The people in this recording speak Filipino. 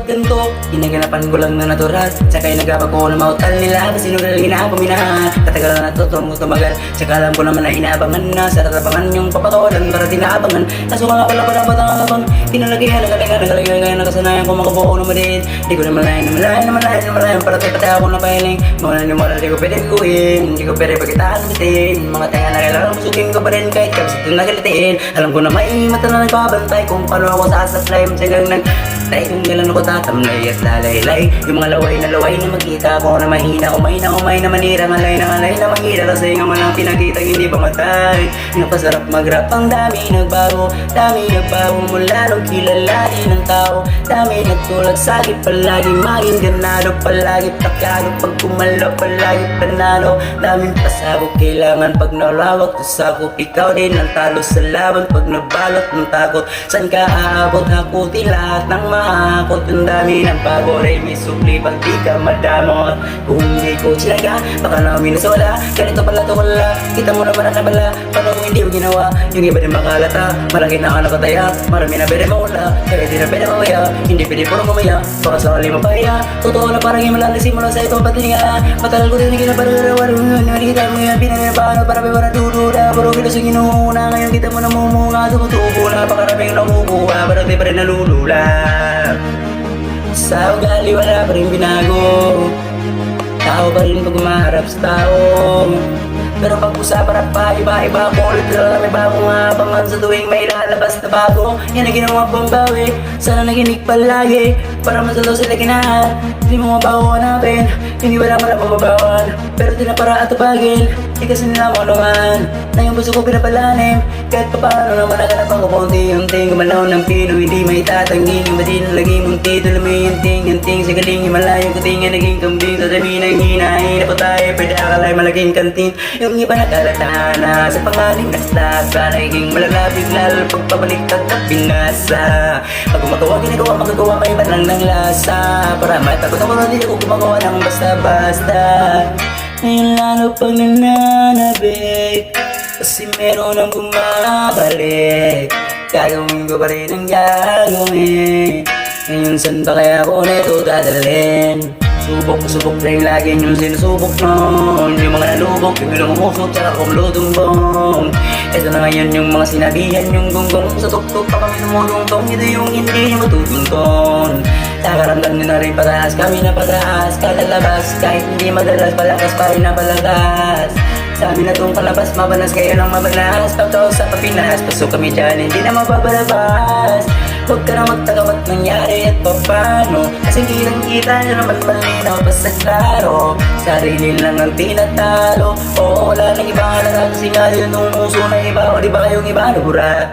ganito, ginaganapan ko lang na natural. Sakay nagabag ko na mautal nila, kasi nugaling na ako minahan. Katagalan na tutong tumagal, saka alam ko naman na inaabangan na. Sa tatapangan yung papatawalan para tinaabangan. Kaso nga pala dapat ang abang, pinalagihan, nagalingan, nakasanayan ko makabuo naman din. Di ko namalayan, para tayo pati ako na pahiling. Mga nanimara, di ko pwede gawin, di ko pwede pagkitaan bitin. Mga tayo na kailangan masugin ko pa rin kahit kapsit yung nagalitiin. Alam ko na may mata na nagbabantay kung paano ako sasaslay. Masagang nagtay kung kailan ako tatamlay at lalaylay. Yung mga laway na magkita ko na mahina, umay na manira, ngalay na mahira. Kasi nga man ang pinakita hindi pa matay. Napasarap mag-rap, ang dami nagbago mula nung kilalanin ng tao. Dami nagtulad sa'kin, palagi maging ganado, palagi takalo, pag kumalo, palagi panalo. Daming pasabog, kailangan pag nalawak to sakop. Ikaw din ang talo sa laban pag nabalot ng takot. San ka aabot, hakuti lahat ng mahakot. Ang dami ng pabore, may supli pag di ka madamot. Kung hindi ko sinaga, baka namin nasawala. Ganito pala to wala, kita mo naman ang nabala. Paano kung hindi mo ginawa, yung iba din makalata. Malaki na anak kataya, marami na pwede mawala. Kaya di na pwede mamaya, hindi pwede puro mamaya. Baka sakali mapaya, totoo na parang imalala simula sa ito pati nga. Matagal ko din na kinapararawan, nakikita mo yan, pinanapano para may wala dududa. Puro kita sa ginuuna, ngayon kita mo namumunga. Tumutubo na, pakaraming nakukuha, parang di pa rin nalulula. Sa ugali wala pa rin binago, tao pa rin pag umaharap sa tao. Pero pag usapan pa, iba-iba ako ulit lang. May bagong abangan sa tuwing may lalabas na bago. Yan ang ginawa pang bawi, sana naginig palagi para masalaw sila kinahan. Hindi mo mabaho hanapin, hindi wala mo na mababawan. Pero di na para atubagin, di kasi nila mo naman na yung puso ko pinapalalim. Kahit pa paano naman naganap ako paunti-unting gumalaw ng pino, hindi may tatanging. Yung ba din lagi mong titulo, may yanting sa galing himalayo ko tingin naging kambing. Sa sabi ng hinahin na po tayo, pwede akalay malaking kantin. Yung iba nakalata na sa pangaling naslasa, nagiging malalabig lalo pagpabaliktad at binasa. Pag gumagawa, ginagawa, magagawa, may iba lang ng lasa. Para matakot ako na hindi ako gumagawa ng basta-basta. Ngayon lalo pag nananabik, kasi meron ang bumabalik. Gagawin ko pa rin ang gagawin. Ngayon saan ba kaya ako nito dadalhin? Subok na yung laging yung sinusubok nun. Yung mga nalubok, yung ilang umusok, tsaka kumulutumbong. Ito na ngayon yung mga sinabihan, yung gunggong sa tuktok pa kami sumulungtong. Ito yung hindi nyo matutuntun. Nakaramdam nyo na rin pataas, kami na pataas. Kada labas, kahit hindi madalas, palakas pa rin na palakas. Sa amin na itong palabas, mabanas kayo lang mabanas. Pagkaw sa Papinas, pasok kami dyan, hindi na mababalabas. Huwag ka na magtaka ba't nangyari at paano, kasi kitang-kita nyo naman malinaw basta klaro. Sarili lang ang tinatalo, oo wala nang ibang halata. Kasi nga yun nung uso na iba, o di ba kayong iba nabura?